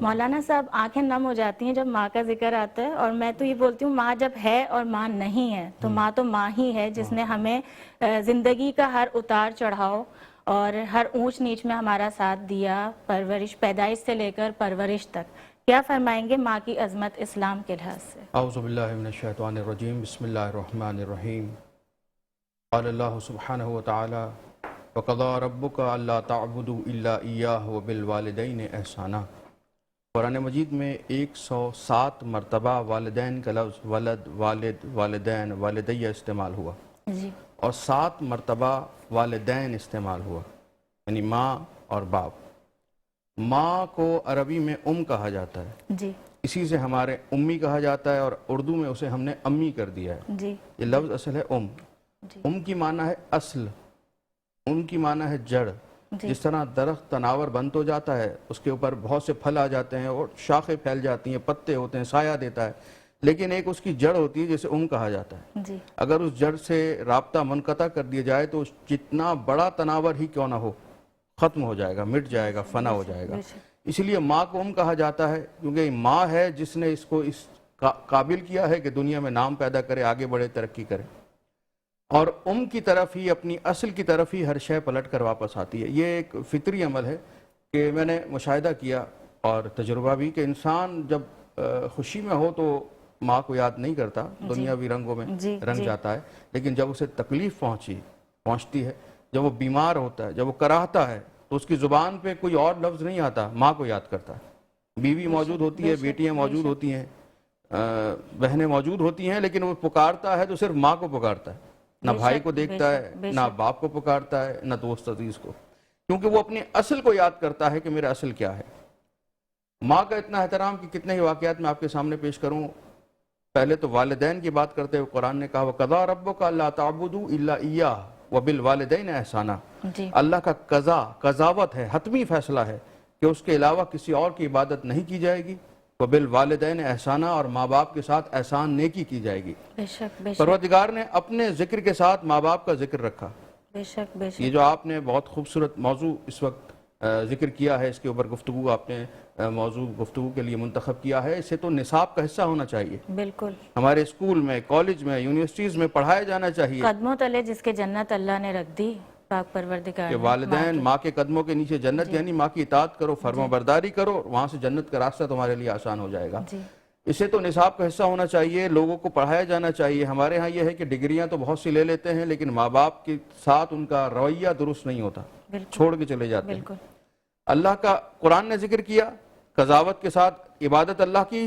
مولانا صاحب آنکھیں نم ہو جاتی ہیں جب ماں کا ذکر آتا ہے، اور میں تو یہ بولتی ہوں ماں جب ہے اور ماں نہیں ہے تو ماں ہی ہے جس نے ہمیں زندگی کا ہر اتار چڑھاؤ اور ہر اونچ نیچ میں ہمارا ساتھ دیا، پرورش پیدائش سے لے کر پرورش تک۔ کیا فرمائیں گے ماں کی عظمت اسلام کے لحاظ سے؟ اعوذ باللہ من الشیطان الرجیم، بسم اللہ الرحمن الرحیم۔ قال اللہ سبحانہ وتعالی وَقَضَىٰ رَبُّكَ أَلَّا تَعْبُدُوا إِلَّا إِيَّاهُ وَبِالْوَالِدَيْنِ احسانا۔ قرآن مجید میں 107 مرتبہ والدین کا لفظ ولد، والد، والدین، والدیہ استعمال ہوا، جی، اور 7 مرتبہ والدین استعمال ہوا، یعنی ماں اور باپ۔ ماں کو عربی میں کہا جاتا ہے، جی، اسی سے ہمارے امی کہا جاتا ہے، اور اردو میں اسے ہم نے امی کر دیا ہے۔ جی، یہ لفظ اصل ہے جی، کی معنی ہے اصل، کی معنی ہے جڑ۔ جی، جس طرح درخت تناور بند ہو جاتا ہے، اس کے اوپر بہت سے پھل آ جاتے ہیں اور شاخیں پھیل جاتی ہیں، پتے ہوتے ہیں، سایہ دیتا ہے، لیکن ایک اس کی جڑ ہوتی ہے جسے کہا جاتا ہے۔ جی، اگر اس جڑ سے رابطہ منقطع کر دیا جائے تو جتنا بڑا تناور ہی کیوں نہ ہو، ختم ہو جائے گا، مٹ جائے گا، فنا ہو جائے گا۔ اس لیے ماں کو کہا جاتا ہے، کیونکہ ماں ہے جس نے اس کو اس قابل کیا ہے کہ دنیا میں نام پیدا کرے، آگے بڑھے، ترقی کرے، اور کی طرف ہی، اپنی اصل کی طرف ہی ہر شے پلٹ کر واپس آتی ہے۔ یہ ایک فطری عمل ہے کہ میں نے مشاہدہ کیا اور تجربہ بھی، کہ انسان جب خوشی میں ہو تو ماں کو یاد نہیں کرتا، دنیاوی رنگوں میں رنگ جاتا ہے، لیکن جب اسے تکلیف پہنچتی ہے، جب وہ بیمار ہوتا ہے، جب وہ کراہتا ہے، تو اس کی زبان پہ کوئی اور لفظ نہیں آتا، ماں کو یاد کرتا ہے۔ بیوی موجود ہوتی ہے، بیٹیاں موجود ہوتی ہیں، بہنیں موجود ہوتی ہیں، لیکن وہ پکارتا ہے تو صرف ماں کو پکارتا ہے، نہ بھائی کو دیکھتا ہے، نہ باپ کو پکارتا ہے، نہ دوست عزیز کو، کیونکہ وہ اپنے اصل کو یاد کرتا ہے کہ میرا اصل کیا ہے۔ ماں کا اتنا احترام کہ کتنے ہی واقعات میں آپ کے سامنے پیش کروں۔ پہلے تو والدین کی بات کرتے ہوئے قرآن نے کہا وَقَضَىٰ رَبُّكَ أَلَّا تَعْبُدُوا إِلَّا إِيَّاهُ وَبِالْوَالِدَيْنِ احسانا۔ اللہ کا قضاوت ہے، حتمی فیصلہ ہے کہ اس کے علاوہ کسی اور کی عبادت نہیں کی جائے گی، وَبِالْوَالِدَيْنِ احسانا، اور ماں باپ کے ساتھ احسان نیکی کی جائے گی۔ پروردگار نے اپنے ذکر کے ساتھ ماں باپ کا ذکر رکھا۔ یہ جو آپ نے بہت خوبصورت موضوع اس وقت ذکر کیا ہے، اس کے اوپر گفتگو آپ نے موضوع گفتگو کے لیے منتخب کیا ہے، اسے تو نصاب کا حصہ ہونا چاہیے۔ بالکل، ہمارے اسکول میں، کالج میں، یونیورسٹیز میں پڑھایا جانا چاہیے قدموں تلے جس کے جنت اللہ نے رکھ دی، پاک پروردگار کہ والدین، ماں کے قدموں کے نیچے جنت، یعنی ماں کی اطاعت کرو، فرما برداری کرو، وہاں سے جنت کا راستہ تمہارے لیے آسان ہو جائے گا۔ اسے تو نصاب کا حصہ ہونا چاہیے، لوگوں کو پڑھایا جانا چاہیے۔ ہمارے ہاں یہ ہے کہ ڈگریاں تو بہت سی لے لیتے ہیں، لیکن ماں باپ کے ساتھ ان کا رویہ درست نہیں ہوتا، چھوڑ کے چلے جاتے ہیں۔ اللہ کا قرآن نے ذکر کیا، قضاوت کے ساتھ عبادت اللہ کی،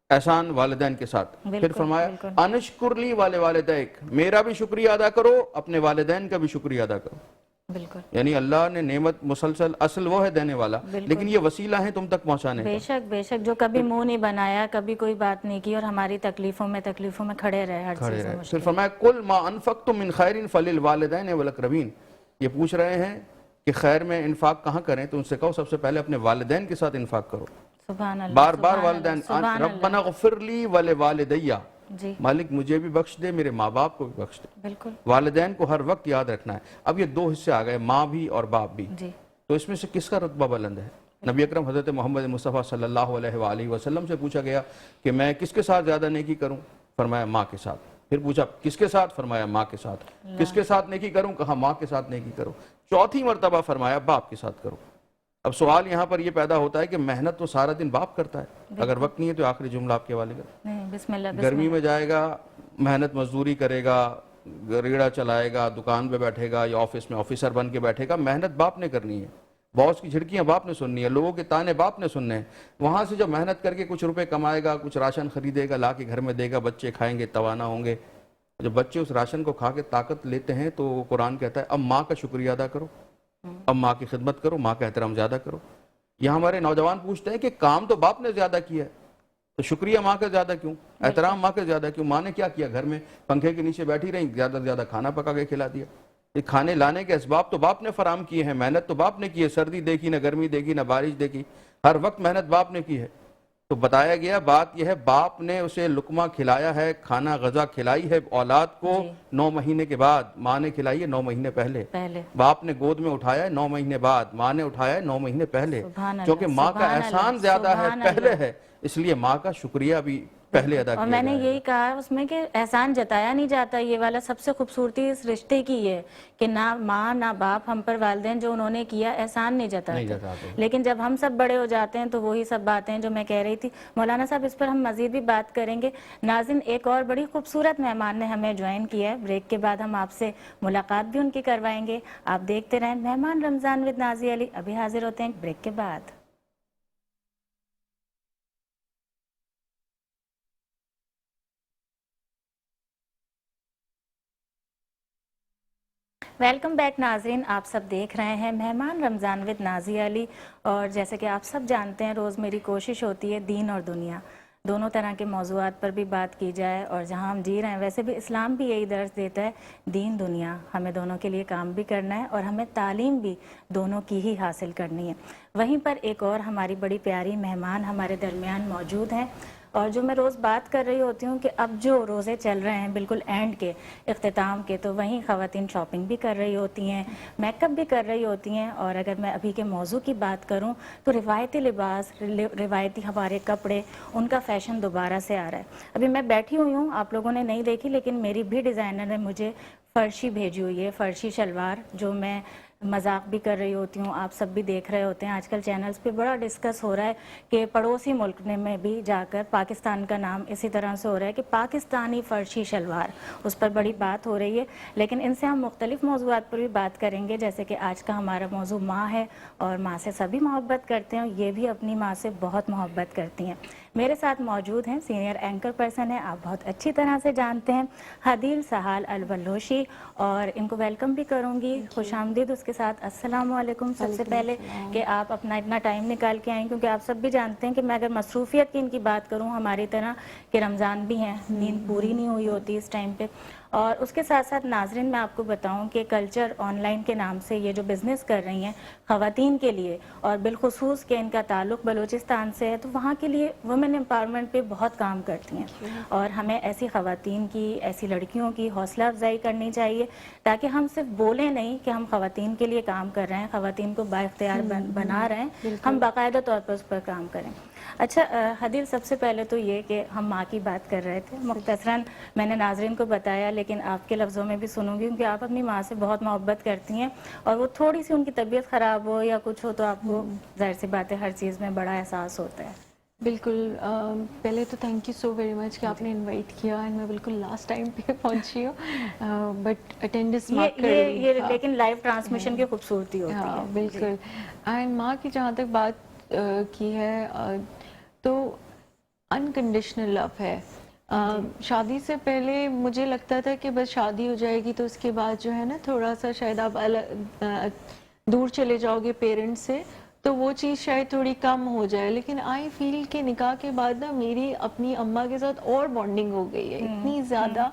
احسان والدین کے ساتھ۔ پھر فرمایا انشکر لی والدیک، میرا بھی شکریہ ادا کرو، اپنے والدین کا بھی شکریہ ادا کرو۔ یعنی اللہ نے نعمت مسلسل، اصل وہ ہے دینے والا، لیکن یہ وسیلہ ہیں تم تک پہنچانے کا۔ بے شک جو کبھی منہ نہیں بنایا، کبھی کوئی بات نہیں کی، اور ہماری تکلیفوں میں کھڑے رہے، ہر چیز میں۔ پھر فرمایا قل ما انفقتم من خیر فللوالدین والاقربین، یہ پوچھ رہے ہیں کہ خیر میں انفاق کہاں کریں، تو ان سے کہو سب سے پہلے اپنے والدین کے ساتھ انفاق کرو۔ بار بار والدین، ربنا اغفر لی ولوالدیہ، مالک مجھے بھی بخش دے، میرے ماں باپ کو بھی بخش دے۔ والدین کو ہر وقت یاد رکھنا ہے۔ اب یہ 2 حصے آ گئے، ماں بھی اور باپ بھی، تو اس میں سے کس کا رتبہ بلند ہے؟ نبی اکرم حضرت محمد مصطفیٰ صلی اللہ علیہ وآلہ وسلم سے پوچھا گیا کہ میں کس کے ساتھ زیادہ نیکی کروں؟ فرمایا ماں کے ساتھ۔ پھر پوچھا کس کے ساتھ؟ فرمایا ماں کے ساتھ۔ کس کے ساتھ نیکی کروں؟ کہا ماں کے ساتھ نیکی کرو۔ چوتھی مرتبہ فرمایا باپ کے ساتھ کرو۔ اب سوال یہاں پر یہ پیدا ہوتا ہے کہ محنت تو سارا دن باپ کرتا ہے، اگر وقت نہیں ہے تو آخری جملہ آپ کے حوالے کر۔ گرمی میں جائے گا، محنت مزدوری کرے گا، ریڑا چلائے گا، دکان پہ بیٹھے گا، یا آفس میں آفیسر بن کے بیٹھے گا، محنت باپ نے کرنی ہے، باس کی جھڑکیاں باپ نے سننی ہے، لوگوں کے تانے باپ نے سننے ہیں۔ وہاں سے جب محنت کر کے کچھ روپے کمائے گا، کچھ راشن خریدے گا، لا کے گھر میں دے گا، بچے کھائیں گے، توانا ہوں گے۔ جب بچے اس راشن کو کھا کے طاقت لیتے ہیں تو قرآن کہتا ہے اب ماں کا شکریہ ادا کرو، اب ماں کی خدمت کرو، ماں کا احترام زیادہ کرو۔ یہاں ہمارے نوجوان پوچھتے ہیں کہ کام تو باپ نے زیادہ کیا ہے، تو شکریہ ماں کا زیادہ کیوں، احترام ماں کا زیادہ کیوں؟ ماں نے کیا کیا؟ گھر میں پنکھے کے نیچے بیٹھی رہیں، زیادہ سے زیادہ کھانا پکا کے کھلا دیا۔ یہ کھانے لانے کے اسباب تو باپ نے فراہم کیے ہیں، محنت تو باپ نے کی ہے، سردی دیکھی نہ گرمی دیکھی نہ بارش دیکھی، ہر وقت محنت باپ نے کی ہے۔ تو بتایا گیا بات یہ ہے باپ نے اسے لقمہ کھلایا ہے, کھانا غذا کھلائی ہے اولاد کو 9 مہینے کے بعد, ماں نے کھلائی ہے 9 مہینے پہلے. باپ نے گود میں اٹھایا ہے 9 مہینے بعد, ماں نے اٹھایا ہے 9 مہینے پہلے. کیونکہ ماں کا احسان زیادہ ہے, پہلے ہے, اس لیے ماں کا شکریہ بھی پہلے ادا کیا اور میں نے یہی کہا اس میں کہ احسان جتایا نہیں جاتا. یہ والا سب سے خوبصورتی اس رشتے کی ہے کہ نہ ماں نہ باپ ہم پر والدین جو انہوں نے کیا احسان نہیں جتاتے. لیکن جب ہم سب بڑے ہو جاتے ہیں تو وہی سب باتیں جو میں کہہ رہی تھی. مولانا صاحب اس پر ہم مزید بھی بات کریں گے. ناظرین ایک اور بڑی خوبصورت مہمان نے ہمیں جوائن کیا ہے. بریک کے بعد ہم آپ سے ملاقات بھی ان کی کروائیں گے. آپ دیکھتے رہیں مہمان رمضان ود نازیہ علی. ابھی حاضر ہوتے ہیں بریک کے بعد. ویلکم بیک ناظرین, آپ سب دیکھ رہے ہیں مہمان رمضان ود نازیہ علی. اور جیسے کہ آپ سب جانتے ہیں روز میری کوشش ہوتی ہے دین اور دنیا دونوں طرح کے موضوعات پر بھی بات کی جائے. اور جہاں ہم جی رہے ہیں ویسے بھی اسلام بھی یہی درس دیتا ہے, دین دنیا ہمیں دونوں کے لیے کام بھی کرنا ہے اور ہمیں تعلیم بھی دونوں کی ہی حاصل کرنی ہے. وہیں پر ایک اور ہماری بڑی پیاری مہمان ہمارے درمیان موجود ہیں. اور جو میں روز بات کر رہی ہوتی ہوں کہ اب جو روزے چل رہے ہیں بالکل اینڈ کے, اختتام کے, تو وہیں خواتین شاپنگ بھی کر رہی ہوتی ہیں, میک اپ بھی کر رہی ہوتی ہیں. اور اگر میں ابھی کے موضوع کی بات کروں تو روایتی لباس, روایتی ہمارے کپڑے, ان کا فیشن دوبارہ سے آ رہا ہے. ابھی میں بیٹھی ہوئی ہوں, آپ لوگوں نے نہیں دیکھی لیکن میری بھی ڈیزائنر نے مجھے فرشی بھیجی ہوئی ہے, فرشی شلوار, جو میں مذاق بھی کر رہی ہوتی ہوں. آپ سب بھی دیکھ رہے ہوتے ہیں آج کل چینلز پہ بڑا ڈسکس ہو رہا ہے کہ پڑوسی ملک میں بھی جا کر پاکستان کا نام اسی طرح سے ہو رہا ہے کہ پاکستانی فرشی شلوار, اس پر بڑی بات ہو رہی ہے. لیکن ان سے ہم مختلف موضوعات پر بھی بات کریں گے, جیسے کہ آج کا ہمارا موضوع ماں ہے. اور ماں سے سبھی محبت کرتے ہیں, یہ بھی اپنی ماں سے بہت محبت کرتی ہیں. میرے ساتھ موجود ہیں سینئر اینکر پرسن ہیں, آپ بہت اچھی طرح سے جانتے ہیں, حدیل سہال البلوشی. اور ان کو ویلکم بھی کروں گی, خوش آمدید اس کے ساتھ. السلام علیکم. سب سے پہلے کہ آپ اپنا اتنا ٹائم نکال کے آئیں, کیونکہ آپ سب بھی جانتے ہیں کہ میں اگر مصروفیت کی ان کی بات کروں ہماری طرح کہ رمضان بھی ہیں, نیند پوری نہیں ہوئی ہوتی اس ٹائم پہ. اور اس کے ساتھ ساتھ ناظرین میں آپ کو بتاؤں کہ کلچر آن لائن کے نام سے یہ جو بزنس کر رہی ہیں خواتین کے لیے, اور بالخصوص کہ ان کا تعلق بلوچستان سے ہے, تو وہاں کے لیے وومن امپاورمنٹ پہ بہت کام کرتی ہیں. اور ہمیں ایسی خواتین کی, ایسی لڑکیوں کی حوصلہ افزائی کرنی چاہیے تاکہ ہم صرف بولیں نہیں کہ ہم خواتین کے لیے کام کر رہے ہیں, خواتین کو بااختیار بنا رہے ہیں, ہم باقاعدہ طور پر اس پر کام کریں. اچھا حدیل, سب سے پہلے تو یہ کہ ہم ماں کی بات کر رہے تھے, مختصراً میں نے ناظرین کو بتایا لیکن آپ کے لفظوں میں بھی سنوں گی کیونکہ آپ اپنی ماں سے بہت محبت کرتی ہیں. اور وہ تھوڑی سی ان کی طبیعت خراب ہو یا کچھ ہو تو آپ کو ظاہر سی بات ہے ہر چیز میں بڑا احساس ہوتا ہے. بالکل. پہلے تو thank you so very much کہ آپ نے انوائٹ کیا, اینڈ میں بالکل لاسٹ ٹائم پہ پہنچی ہوں, بٹ اٹینڈنس مارک کر لی. یہ لیکن لائیو ٹرانسمیشن کی خوبصورتی ہوتی ہے. بالکل. اینڈ ماں کی جہاں تک بات کی ہے تو انکنڈیشنل لو ہے. شادی سے پہلے مجھے لگتا تھا کہ بس شادی ہو جائے گی تو اس کے بعد جو ہے نا تھوڑا سا شاید آپ دور چلے جاؤ گے پیرنٹس سے, تو وہ چیز شاید تھوڑی کم ہو جائے. لیکن آئی فیل کہ نکاح کے بعد نا میری اپنی اماں کے ساتھ اور بانڈنگ ہو گئی ہے اتنی زیادہ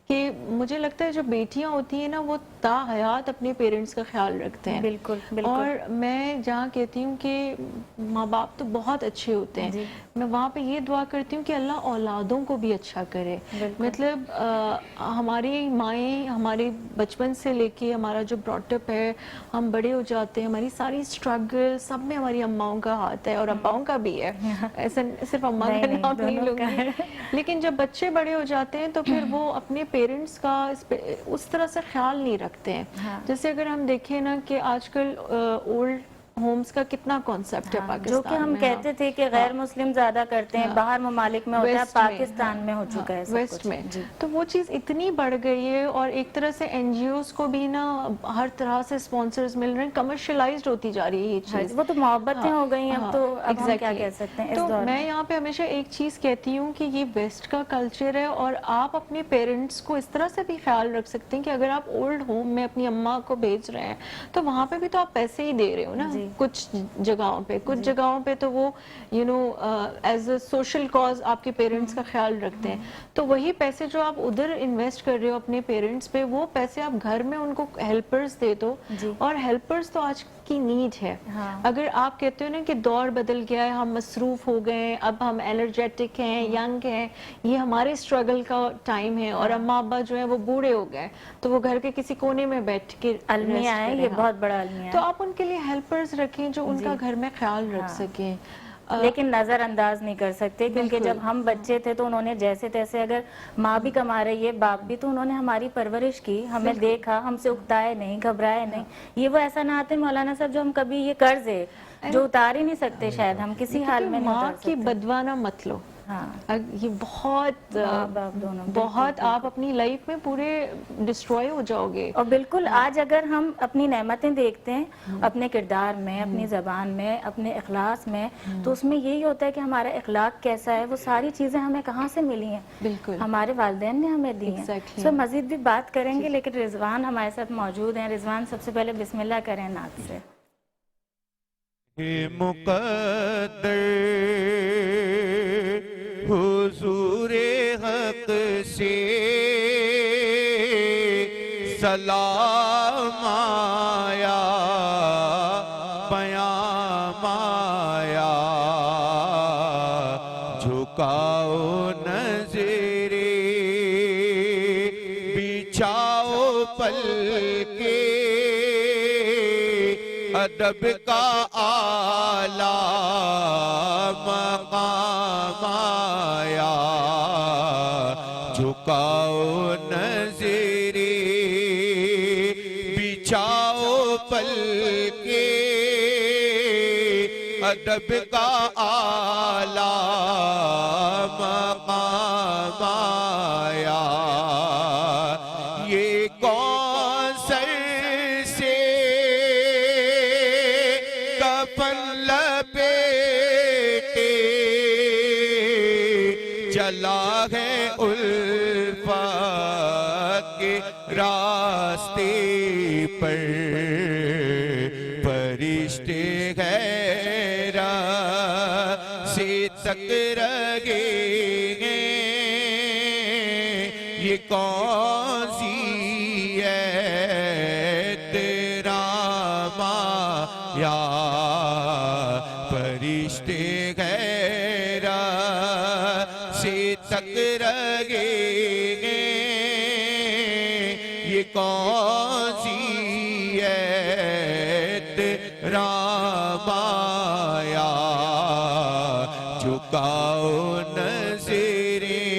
کہ مجھے لگتا ہے جو بیٹیاں ہوتی ہیں نا وہ تا حیات اپنے پیرنٹس کا خیال رکھتے ہیں. بالکل بالکل. اور میں جہاں کہتی ہوں کہ ماں باپ تو بہت اچھے ہوتے ہیں, میں وہاں پہ یہ دعا کرتی ہوں کہ اللہ اولادوں کو بھی اچھا کرے. مطلب ہماری مائیں ہمارے بچپن سے لے کے ہمارا جو براٹ اپ ہے, ہم بڑے ہو جاتے ہیں, ہماری ساری اسٹرگل سب میں ہماری اماؤں کا ہاتھ ہے اور اباؤں کا بھی ہے, ایسا صرف اماں کا نام نہیں لوں گی. لیکن جب بچے بڑے ہو جاتے ہیں تو پھر وہ اپنے پیرنٹس کا اس طرح سے خیال نہیں رکھتے ہیں. جیسے اگر ہم دیکھیں نا کہ آج کل اولڈ ہومز کا کتنا کانسیپٹ ہے پاکستان میں. جو کہ ہم کہتے تھے کہ غیر مسلم زیادہ کرتے ہیں, باہر ممالک میں ہوتا ہے, پاکستان میں ہو چکا ہے ویسٹ میں. تو وہ چیز اتنی بڑھ گئی ہے, اور ایک طرح سے این جی اوز کو بھی نا ہر طرح سے اسپانسرز مل رہے ہیں, کمرشلائزڈ ہوتی جا رہی ہے یہ چیز. وہ تو محبتیں ہو گئی ہیں, اب تو اب ہم کیا کہہ سکتے ہیں اس دور میں. تو میں یہاں پہ ہمیشہ ایک چیز کہتی ہوں کہ یہ ویسٹ کا کلچر ہے, اور آپ اپنے پیرنٹس کو اس طرح سے بھی خیال رکھ سکتے ہیں کہ اگر آپ اولڈ ہوم میں اپنی اماں کو بھیج رہے ہیں تو وہاں پہ بھی تو آپ پیسے ہی دے رہے ہو نا. کچھ جگہوں پہ, کچھ جگہوں پہ تو وہ ایز اے سوشل کاز آپ کے پیرنٹس کا خیال رکھتے ہیں. تو وہی پیسے جو آپ ادھر انویسٹ کر رہے ہو اپنے پیرنٹس پہ, وہ پیسے آپ گھر میں ان کو ہیلپرز دے دو. اور ہیلپرز تو آج کی نیڈ ہے. ہاں. اگر آپ کہتے ہو نا کہ دور بدل گیا ہے, ہم مصروف ہو گئے ہیں, اب ہم انرجیٹک ہیں, ینگ ہیں, یہ ہمارے اسٹرگل کا ٹائم ہے, اور اماں ابا جو ہیں وہ بوڑھے ہو گئے, تو وہ گھر کے کسی کونے میں بیٹھ کے المیہ ہے, یہ بہت بڑا المیہ تو ہے. آپ ان کے لیے ہیلپرز رکھیں جو ان کا گھر میں خیال رکھ سکیں. لیکن نظر انداز نہیں کر سکتے, کیونکہ جب ہم بچے تھے تو انہوں نے جیسے تیسے, اگر ماں بھی کما رہی ہے, باپ بھی, تو انہوں نے ہماری پرورش کی, ہمیں دیکھا, ہم سے اکتائے نہیں, گھبرائے نہیں. یہ وہ ایسا نہ آتے مولانا صاحب جو ہم کبھی, یہ قرض ہے جو اتار ہی نہیں سکتے, شاید ہم کسی حال میں نہیں ماں اتار کی سکتے. بدوانہ مت لو, ہاں, یہ بہت ماں باپ دونوں, بہت آپ اپنی لائف میں پورے ڈسٹروائے ہو جاؤ گے. اور بالکل آج اگر ہم اپنی نعمتیں دیکھتے ہیں اپنے کردار میں, اپنی زبان میں, اپنے اخلاص میں, تو اس میں یہی ہوتا ہے کہ ہمارا اخلاق کیسا ہے, وہ ساری چیزیں ہمیں کہاں سے ملی ہیں, بالکل ہمارے والدین نے ہمیں دی ہیں. سو مزید بھی بات کریں گے, لیکن رضوان ہمارے ساتھ موجود ہیں. رضوان سب سے پہلے بسم اللہ کریں نعت سے. مقدر حضور حق سے سلام آیا, پیام آیا, جھکاؤ نظریں, بچھاؤ پلکیں, ادب کا اعلیٰ مقام آیا, جھکاؤ نظریں, بچھاؤ پلکیں, ادب کا اعلیٰ مقام آیا. یہ کوثر سے کفن لپیٹے چلا ہے الفت کے راستے پر, فرشتے غیرہ سے تک رہے ہیں, یہ کون سی احترام آیا, فرشتے غیرہ سے تک رہے ہیں, یہ کون سی احترام آیا, جھکاؤ نظریں,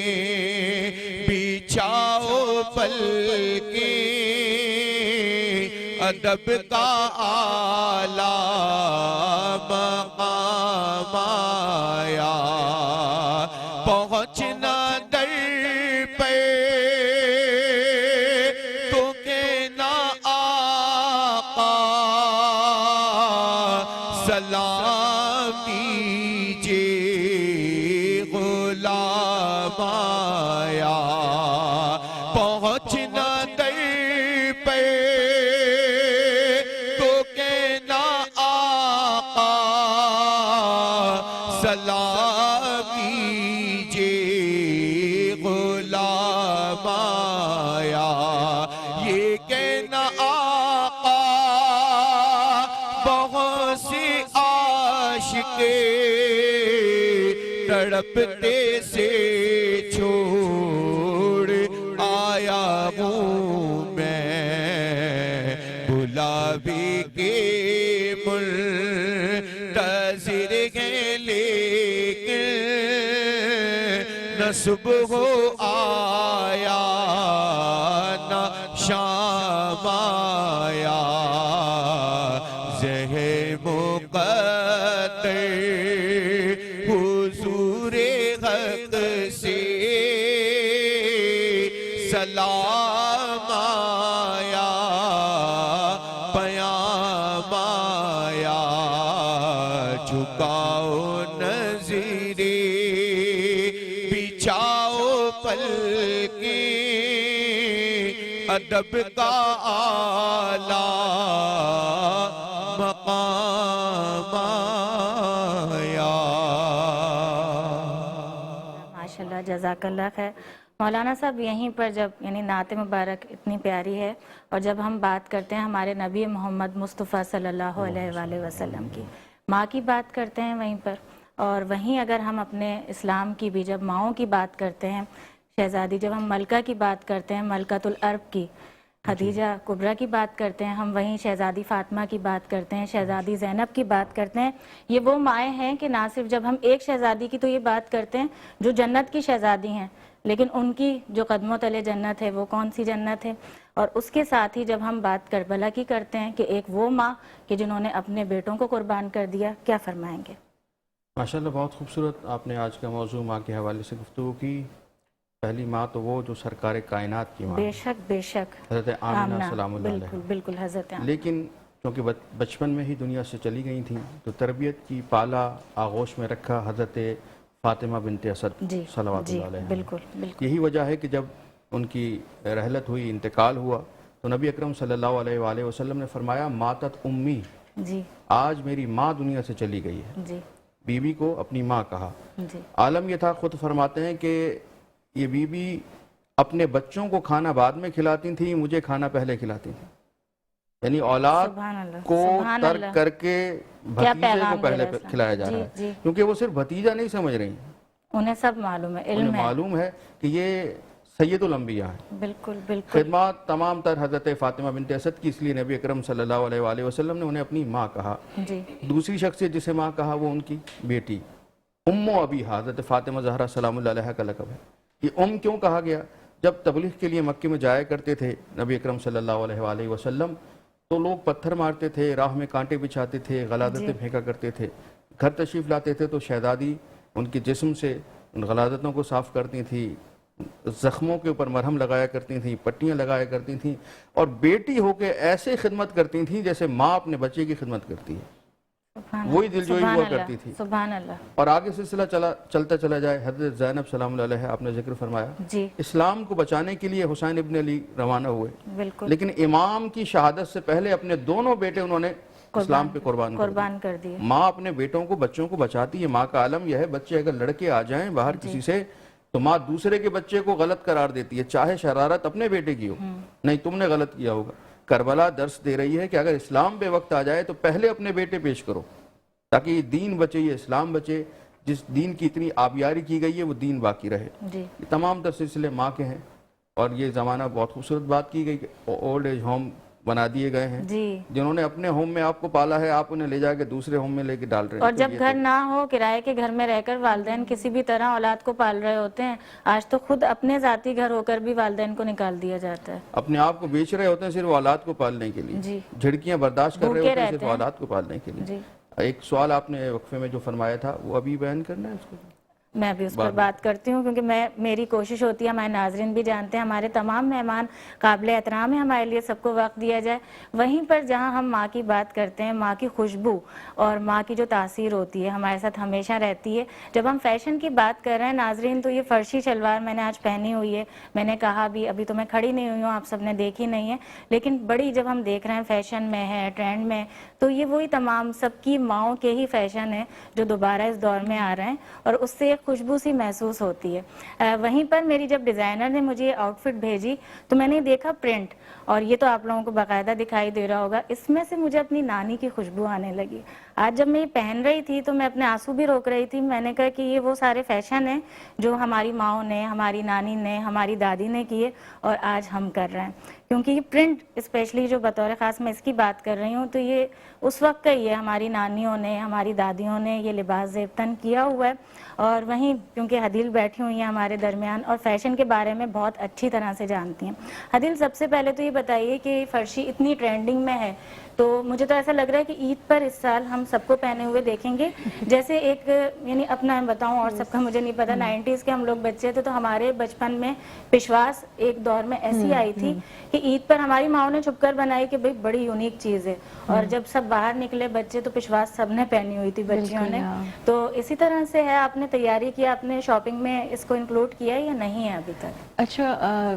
بچھاؤ پلکیں, ادب کا اعلیٰ مقام آیا. پہنچنا در پہ تو کہنا آقا, سلام کیجئے غلام آیا. پہنچنا در پہ تو کہنا آقا, سلام کیجئے غلام آیا. یہ کہنا آقا بہت سے عاشق تڑپتے سے چھوڑ آیا ہوں میں, بلاوے کے منتظر ہیں, لیکن نہ صبح آیا نہ شام آیا. زہر مقدر حضور حق سے سلام آیا, پیام آیا, جھکاؤ نظریں, بچھاؤ پلکیں, ادب کا اعلیٰ مقام آیا. ماشاءاللہ, جزاک اللہ خیر. مولانا صاحب یہیں پر جب یعنی نعت مبارک اتنی پیاری ہے اور جب ہم بات کرتے ہیں ہمارے نبی محمد مصطفیٰ صلی اللہ علیہ وآلہ وسلم کی، ماں کی بات کرتے ہیں وہیں پر، اور وہیں اگر ہم اپنے اسلام کی بھی جب ماؤں کی بات کرتے ہیں، شہزادی جب ہم ملکہ کی بات کرتے ہیں، ملکۃ العرب کی خدیجہ کبریٰ کی بات کرتے ہیں، ہم وہیں شہزادی فاطمہ کی بات کرتے ہیں، شہزادی زینب کی بات کرتے ہیں، یہ وہ مائیں ہیں کہ نہ صرف جب ہم ایک شہزادی کی تو یہ بات کرتے ہیں جو جنت کی شہزادی ہیں، لیکن ان کی جو قدموں تلے جنت ہے وہ کون سی جنت ہے، اور اس کے ساتھ ہی جب ہم بات کربلا کی کرتے ہیں کہ ایک وہ ماں کہ جنہوں نے اپنے بیٹوں کو قربان کر دیا، کیا فرمائیں گے؟ ماشاءاللہ بہت خوبصورت آپ نے آج کا موضوع ماں کے حوالے سے گفتگو کی. پہلی ماں تو وہ جو سرکار کائنات کی ماں بے شک بے شک، حضرت آمنہ سلام اللہ بالکل علیہ. بالکل حضرت آمنہ. لیکن چونکہ بچپن میں ہی دنیا سے چلی گئی تھیں تو تربیت کی پالا آغوش میں رکھا حضرت فاطمہ بنت اسد جی صلوات جی اللہ علیہ. بالکل بالکل یہی وجہ ہے کہ جب ان کی رحلت ہوئی، انتقال ہوا، تو نبی اکرم صلی اللہ علیہ وآلہ وسلم نے فرمایا ماتت امی، جی آج میری ماں دنیا سے چلی گئی ہے. جی بی بی کو اپنی ماں کہا. جی عالم یہ تھا، خود فرماتے ہیں کہ یہ بی بی اپنے بچوں کو کھانا بعد میں کھلاتی تھیں، مجھے کھانا پہلے کھلاتی تھیں. یعنی اولاد سبحان اللہ کو سبحان ترک اللہ، کر کے کیا بھتیجے پیغام کو دے پہلے رہے ہیں؟ کھلایا جا جی رہا ہے. جی، کیونکہ وہ صرف بھتیجا نہیں سمجھ رہی ہیں، انہیں سب معلوم ہے، علم انہیں ہے. معلوم ہے کہ یہ سید الانبیاء ہیں. بالکل بالکل خدمات تمام تر حضرت فاطمہ بنت اسد کی، اس لیے نبی اکرم صلی اللہ علیہ وآلہ وسلم نے انہیں اپنی ماں کہا. جی دوسری شخصیت جسے ماں کہا وہ ان کی بیٹی ام و ابی، حضرت فاطمہ زہرا سلام اللہ علیہ کا لقب ہے. یہ ام کیوں کہا گیا؟ جب تبلیغ کے لیے مکے میں جایا کرتے تھے نبی اکرم صلی اللہ علیہ وآلہ وسلم تو لوگ پتھر مارتے تھے، راہ میں کانٹے بچھاتے تھے، غلازتیں پھینکا کرتے تھے. گھر تشریف لاتے تھے تو شہزادی ان کے جسم سے ان غلازتوں کو صاف کرتی تھی، زخموں کے اوپر مرہم لگایا کرتی تھیں، پٹیاں لگایا کرتی تھیں، اور بیٹی ہو کے ایسے خدمت کرتی تھیں جیسے ماں اپنے بچے کی خدمت کرتی ہے. سبحان وہی اللہ، دلجوئی سبحان ہوا اللہ، کرتی تھی. سبحان اللہ. اور آگے سلسلہ چلتا چلا جائے. حضرت زینب سلام اللہ علیہ آپ نے ذکر فرمایا، جی اسلام کو بچانے کے لیے حسین ابن علی روانہ ہوئے، بالکل لیکن امام کی شہادت سے پہلے اپنے دونوں بیٹے انہوں نے اسلام پہ قربان کر دیے. ماں اپنے بیٹوں کو، بچوں کو بچاتی ہے. ماں کا عالم یہ ہے، بچے اگر لڑکے آ جائیں باہر کسی سے تو ماں دوسرے کے بچے کو غلط قرار دیتی ہے، چاہے شرارت اپنے بیٹے کی ہو. نہیں، تم نے غلط کیا ہوگا. کربلا درس دے رہی ہے کہ اگر اسلام پہ وقت آ جائے تو پہلے اپنے بیٹے پیش کرو تاکہ یہ دین بچے، یہ اسلام بچے. جس دین کی اتنی آبیاری کی گئی ہے وہ دین باقی رہے. جی یہ تمام تر سلسلے ماں کے ہیں. اور یہ زمانہ بہت خوبصورت بات کی گئی کہ اولڈ ایج ہوم بنا دیے گئے ہیں. جی. جنہوں نے اپنے ہوم میں آپ کو پالا ہے، آپ انہیں لے جا کے دوسرے ہوم میں لے کے ڈال رہے ہیں. اور جب گھر نہ ہو، کرائے کے گھر میں رہ کر والدین کسی بھی طرح اولاد کو پال رہے ہوتے ہیں. آج تو خود اپنے ذاتی گھر ہو کر بھی والدین کو نکال دیا جاتا ہے. اپنے آپ کو بیچ رہے ہوتے ہیں صرف اولاد کو پالنے کے لیے. جی جھڑکیاں برداشت کر رہے بھوکے ہوتے ہیں رہتے صرف ہیں. اولاد کو پالنے کے لیے. جی ایک سوال آپ نے وقفے میں جو فرمایا تھا وہ ابھی بیان کرنا ہے اس کو؟ میں بھی اس پر بات کرتی ہوں کیونکہ میری کوشش ہوتی ہے، ہمارے ناظرین بھی جانتے ہیں، ہمارے تمام مہمان قابل احترام ہیں، ہمارے لیے سب کو وقت دیا جائے. وہیں پر جہاں ہم ماں کی بات کرتے ہیں، ماں کی خوشبو اور ماں کی جو تاثیر ہوتی ہے ہمارے ساتھ ہمیشہ رہتی ہے. جب ہم فیشن کی بات کر رہے ہیں ناظرین، تو یہ فرشی شلوار میں نے آج پہنی ہوئی ہے. میں نے کہا بھی ابھی تو میں کھڑی نہیں ہوئی ہوں، آپ سب نے دیکھی نہیں ہے، لیکن بڑی جب ہم دیکھ رہے ہیں فیشن میں ہے، ٹرینڈ میں، تو یہ وہی تمام سب کی ماؤں کے ہی فیشن ہے جو دوبارہ اس دور میں آ رہے ہیں، اور اس سے ایک خوشبو سی محسوس ہوتی ہے. وہیں پر میری جب ڈیزائنر نے مجھے یہ آؤٹ فٹ بھیجی تو میں نے دیکھا پرنٹ، اور یہ تو آپ لوگوں کو باقاعدہ دکھائی دے رہا ہوگا، اس میں سے مجھے اپنی نانی کی خوشبو آنے لگی. آج جب میں یہ پہن رہی تھی تو میں اپنے آنسو بھی روک رہی تھی. میں نے کہا کہ یہ وہ سارے فیشن ہیں جو ہماری ماؤں نے، ہماری نانی نے، ہماری دادی نے کیے اور آج ہم کر رہے ہیں. کیونکہ یہ پرنٹ اسپیشلی جو بطور خاص میں اس کی بات کر رہی ہوں تو یہ اس وقت کا ہی ہے، ہماری نانیوں نے، ہماری دادیوں نے یہ لباس زیبتن کیا ہوا ہے. اور وہیں کیونکہ حدیل بیٹھی ہوئی ہیں ہمارے درمیان اور فیشن کے بارے میں بہت اچھی طرح سے جانتی ہیں. حدیل، سب سے پہلے تو یہ بتائیے کہ فرشی اتنی ٹرینڈنگ میں ہے تو مجھے تو ایسا لگ رہا ہے کہ عید پر اس سال ہم سب کو پہنے ہوئے دیکھیں گے. جیسے ایک یعنی اپنا بتاؤں اور سب کا مجھے نہیں پتا، 90s کے ہم لوگ بچے تھے تو ہمارے بچپن میں پشواس ایک دور میں ایسی آئی تھی کہ عید پر ہماری ماؤں نے چھپ کر بنائی کہ بھئی بڑی یونیک چیز ہے، اور جب سب باہر نکلے بچے تو پشواس سب نے پہنی ہوئی تھی بچیوں نے. تو اسی طرح سے ہے، آپ نے تیاری کی، آپ نے شاپنگ میں اس کو انکلوڈ کیا یا نہیں ہے ابھی تک؟ اچھا،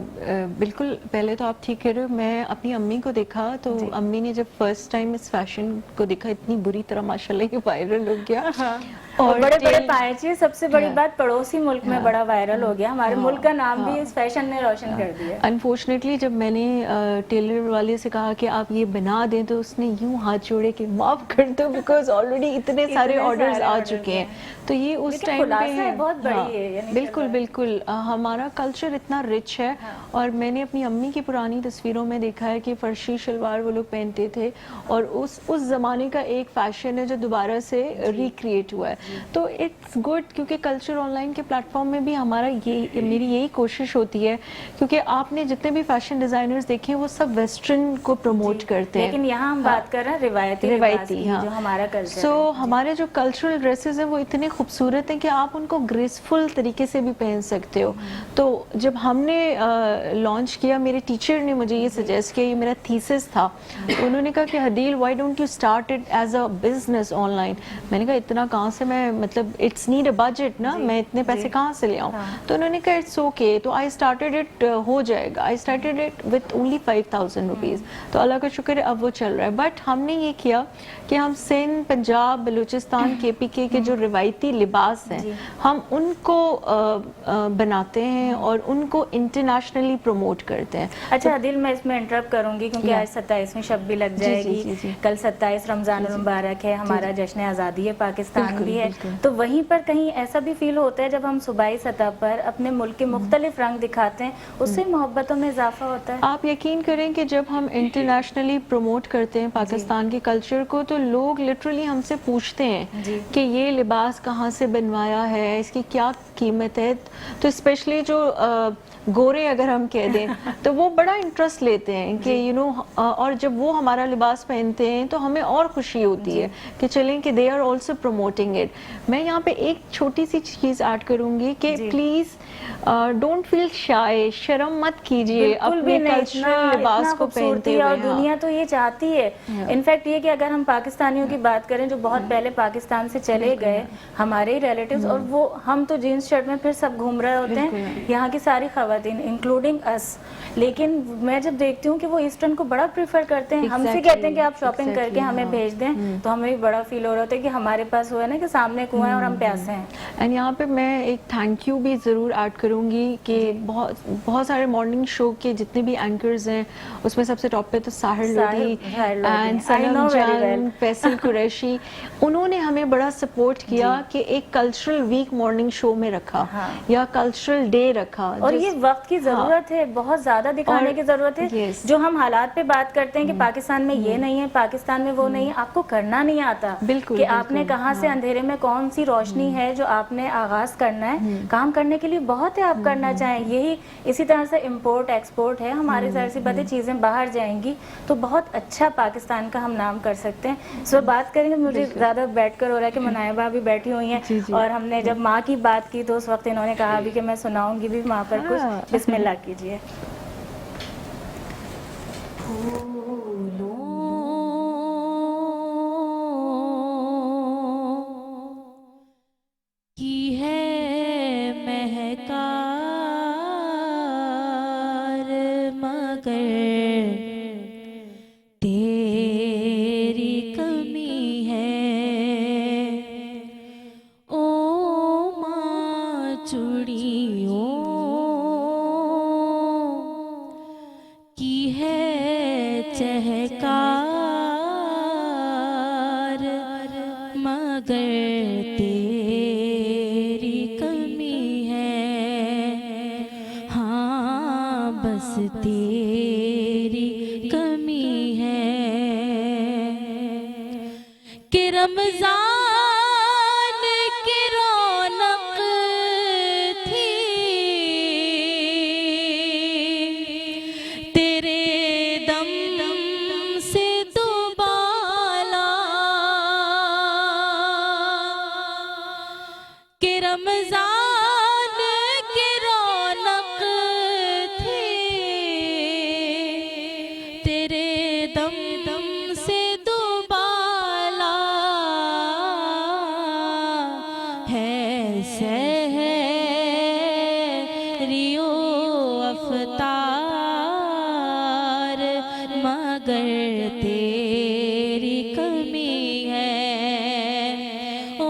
بالکل. پہلے تو آپ ٹھیک کہہ رہے ہو. میں اپنی امی کو دیکھا تو امی نے جب فرسٹ ٹائم اس فیشن کو دیکھا اتنی بری طرح ماشاءاللہ یہ وائرل ہو گیا. اور بڑے بڑے پائے چاہیے. سب سے بڑی بات پڑوسی ملک میں بڑا وائرل ہو گیا, ہمارے ملک کا نام بھی اس فیشن نے روشن کر دیا. انفارچونیٹلی جب میں نے ٹیلر والے سے کہا کہ آپ یہ بنا دیں تو اس نے یوں ہاتھ جوڑے کہ معاف کر دو, بیکاز آلریڈی اتنے سارے آرڈرز آ چکے ہیں. تو یہ اس ٹائم پہ بہت بڑی ہے. بالکل بالکل, ہمارا کلچر اتنا رچ ہے. اور میں نے اپنی امی کی پرانی تصویروں میں دیکھا ہے کہ فرشی شلوار وہ لوگ پہنتے تھے, اور اس زمانے کا ایک فیشن ہے جو دوبارہ سے ریکریٹ ہوا ہے. تو اٹس گڈ, کیونکہ کلچر آن لائن کے پلیٹ فارم میں بھی ہمارا میری یہی کوشش ہوتی ہے, کیونکہ آپ نے جتنے بھی فیشن ڈیزائنرز دیکھے وہ سب ویسٹرن کو پروموٹ کرتے ہیں, لیکن یہاں ہم بات کر رہے ہیں روایتی جو ہمارا کلچر ہے. سو ہمارے جو کلچرل ڈریسز ہیں وہ اتنے خوبصورت ہیں کہ آپ ان کو گریسفل طریقے سے بھی پہن سکتے ہو. تو جب ہم نے لانچ کیا, میرے ٹیچر نے مجھے یہ سجیسٹ کیا, یہ میرا تھیسس تھا, انہوں نے کہا کہ حدیل why don't you start it as a business online. میں نے کہا اتنا کہاں سے, میں مطلب اٹس نیڈ اے بجٹ نا, میں اتنے پیسے کہاں سے لے آؤں. تو انہوں نے کہا اٹس اوکے. تو آئی اسٹارٹیڈ اٹ, ہو جائے گا. I started it with only 5,000 rupees. تو اللہ کا شکر ہے اب وہ چل رہا ہے. بٹ ہم نے یہ کیا کہ ہم سندھ, پنجاب, بلوچستان, KPK کے جو روایتی لباس ہیں ہم ان کو بناتے ہیں اور ان کو انٹرنیشنلی پروموٹ کرتے ہیں. اچھا عادل, میں اس میں انٹرپٹ کروں گی کیونکہ آج 27ویں شب بھی لگ جائے گی, کل 27 رمضان المبارک ہے, ہمارا جشن آزادی پاکستان بھی ہے. تو وہیں پر کہیں ایسا بھی فیل ہوتا ہے جب ہم صوبائی سطح پر اپنے ملک کے مختلف رنگ دکھاتے ہیں, اس سے محبتوں میں اضافہ ہوتا ہے؟ آپ یقین کریں کہ جب ہم انٹرنیشنلی پروموٹ کرتے ہیں پاکستان کے کلچر کو, تو لوگ لٹرلی ہم سے پوچھتے ہیں کہ یہ لباس کہاں سے بنوایا ہے, اس کی کیا قیمت ہے. تو اسپیشلی جو گورے اگر ہم کہہ دیں تو وہ بڑا انٹرسٹ لیتے ہیں کہ یو نو, اور جب وہ ہمارا لباس پہنتے ہیں تو ہمیں اور خوشی ہوتی ہے کہ چلیں کہ they are also promoting it. میں یہاں پہ ایک چھوٹی سی چیز ایڈ کروں گی کہ پلیز ڈونٹ فیل شائے, شرم مت کیجیے اپنے کلچرل لباس کو پہنتے ہوئے. اور دنیا تو یہ چاہتی ہے, انفیکٹ یہ کہ اگر ہم پاکستانیوں کی بات کریں جو بہت پہلے پاکستان سے چلے گئے, ہمارے ریلیٹیوز, اور وہ ہم تو جینس شرٹ میں پھر سب گھوم رہے ہوتے ہیں, یہاں کی ساری خواتین انکلوڈنگ اس. لیکن میں جب دیکھتی ہوں کہ وہ ایسٹرن کو بڑا پریفر کرتے ہیں, ہم سے کہتے ہیں کہ آپ شاپنگ کر کے ہمیں بھیج دیں, تو ہمیں بھی بڑا فیل ہو رہا ہوتا ہے کہ ہمارے پاس وہ ہے نا کہ سامنے کنواں ہے اور ہم پیاسے ہیں. اینڈ یہاں پہ میں ایک تھینک یو بھی ضرور ایڈ کروں گی کہ بہت سارے مارننگ شو کے جتنے بھی اینکرز ہیں اس میں سب سے ٹاپ پہ تو ساحر لودھی اینڈ سنم جان, فیصل قریشی, انہوں نے ہمیں بڑا سپورٹ کیا کہ ایک کلچرل ویک مارننگ شو میں رکھا یا کلچرل ڈے رکھا. اور یہ وقت کی ضرورت ہے, بہت زیادہ دکھانے کی ضرورت ہے. جو ہم حالات پہ بات کرتے ہیں کہ پاکستان میں یہ نہیں ہے, پاکستان میں وہ نہیں ہے, آپ کو کرنا نہیں آتا کہ آپ نے کہاں سے اندھیرے میں کون سی روشنی ہے جو آپ نے آغاز کرنا ہے. کام کرنے کے لیے بہت ہے, آپ کرنا چاہیں. یہی اسی طرح سے امپورٹ ایکسپورٹ ہے, ہمارے ظاہر سی باتیں چیزیں باہر جائیں گی تو بہت اچھا پاکستان کا ہم نام کر سکتے ہیں. اس پر بات کریں گے, مجھے زیادہ بیٹھ کر ہو رہا ہے کہ منائبہ بھی بیٹھی ہوئی ہیں, اور ہم نے جب ماں کی بات کی تو اس وقت انہوں نے کہا بھی کہ میں سناؤں گی بھی ماں پر کچھ. بسم اللہ کیجیے. کی ہے مہکار مگر تیری کمی ہے, او ماں چوڑیوں کی ہے چہکار مگر تیری کمی ہے, ہاں بس تیری کمی ہے. کہ رمضان کی رونق تھی تیرے دم سے دوبالا, کہ رمضان کی رونق تھی تیرے دم سے دوبالا, ہے سحری و افطار مگر تیری کمی ہے, او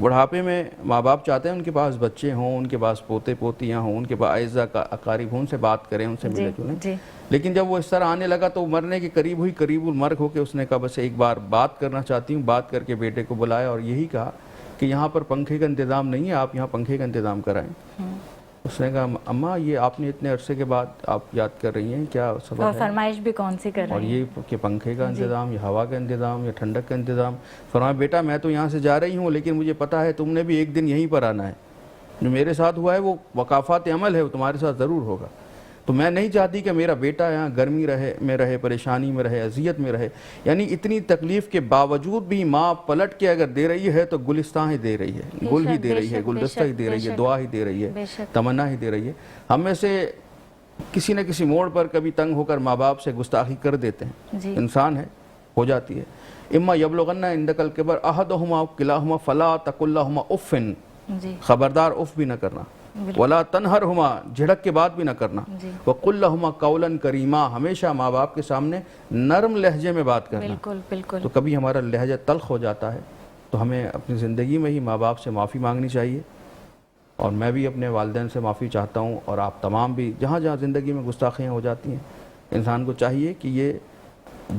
بڑھاپے میں ماں باپ چاہتے ہیں ان کے پاس بچے ہوں، ان کے پاس پوتے پوتیاں ہوں، ان کے پاس اعزا اقارب ہوں، ان سے بات کریں، ان سے ملے جلیں. لیکن جب وہ اس طرح آنے لگا تو مرنے کے قریب ہوئی، قریب المرگ ہو کے اس نے کہا بس ایک بار بات کرنا چاہتی ہوں. بات کر کے بیٹے کو بلایا اور یہی کہا کہ یہاں پر پنکھے کا انتظام نہیں ہے، آپ یہاں پنکھے کا انتظام کرائیں. اس نے کہا اماں یہ آپ نے اتنے عرصے کے بعد آپ یاد کر رہی ہیں، کیا سبب ہے؟ اور فرمائش بھی کون سی کر اور رہی ہیں؟ یہ کہ پنکھے کا انتظام یا ہوا کا انتظام یا ٹھنڈک کا انتظام. فرمایا بیٹا میں تو یہاں سے جا رہی ہوں لیکن مجھے پتا ہے تم نے بھی ایک دن یہیں پر آنا ہے. جو میرے ساتھ ہوا ہے وہ وقافات عمل ہے، وہ تمہارے ساتھ ضرور ہوگا. تو میں نہیں چاہتی کہ میرا بیٹا یہاں گرمی میں رہے، پریشانی میں رہے، اذیت میں رہے. یعنی اتنی تکلیف کے باوجود بھی ماں پلٹ کے اگر دے رہی ہے تو گلستان ہی دے رہی ہے، گل ہی دے رہی ہے، گلدستہ ہی دے رہی ہے، دعا ہی دے رہی ہے، تمنا ہی دے رہی ہے. ہم میں سے کسی نہ کسی موڑ پر کبھی تنگ ہو کر ماں باپ سے گستاخی کر دیتے ہیں. انسان ہے، ہو جاتی ہے. اما یبلغن عندک الکبر احدہما او کلاہما فلا تقل لہما اف، خبردار اف بھی نہ کرنا. ولا تنہرہما، جھڑک کے بات بھی نہ کرنا. وقل لہما قولا کریما، ہمیشہ ماں باپ کے سامنے نرم لہجے میں بات کرنا. بالکل بالکل. تو کبھی ہمارا لہجہ تلخ ہو جاتا ہے تو ہمیں اپنی زندگی میں ہی ماں باپ سے معافی مانگنی چاہیے. اور میں بھی اپنے والدین سے معافی چاہتا ہوں، اور آپ تمام بھی جہاں جہاں زندگی میں گستاخیاں ہو جاتی ہیں انسان کو چاہیے کہ یہ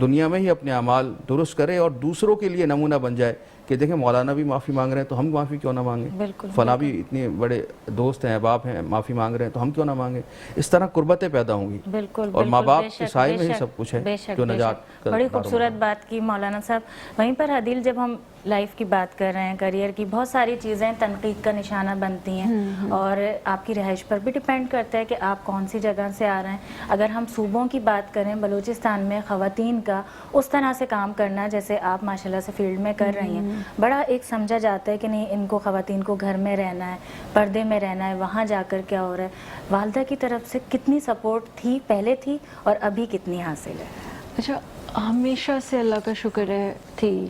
دنیا میں ہی اپنے اعمال درست کرے اور دوسروں کے لیے نمونہ بن جائے کہ دیکھیں مولانا بھی معافی مانگ رہے ہیں تو ہم معافی کیوں نہ مانگیں. فلاں بھی اتنے بڑے دوست ہیں، احباب ہیں، معافی مانگ رہے ہیں تو ہم کیوں نہ مانگیں. اس طرح قربتیں پیدا ہوں گی. بالکل. اور ماں باپ کے سائے میں ہی سب کچھ ہے جو نجات. بڑی خوبصورت بات کی مولانا صاحب. وہیں پر عادل جب ہم لائف کی بات کر رہے ہیں، کریئر کی، بہت ساری چیزیں تنقید کا نشانہ بنتی ہیں اور آپ کی رہائش پر بھی ڈیپینڈ کرتا ہے کہ آپ کون سی جگہ سے آ رہے ہیں. اگر ہم صوبوں کی بات کریں، بلوچستان میں خواتین کا اس طرح سے کام کرنا جیسے آپ ماشاءاللہ سے فیلڈ میں کر رہی ہیں، بڑا ایک سمجھا جاتا ہے کہ نہیں ان کو خواتین کو گھر میں رہنا ہے، پردے میں رہنا ہے، وہاں جا کر کیا ہو رہا ہے. والدہ کی طرف سے کتنی سپورٹ تھی، پہلے تھی اور ابھی کتنی حاصل ہے؟ اچھا، ہمیشہ سے اللہ کا شکر ہے تھی.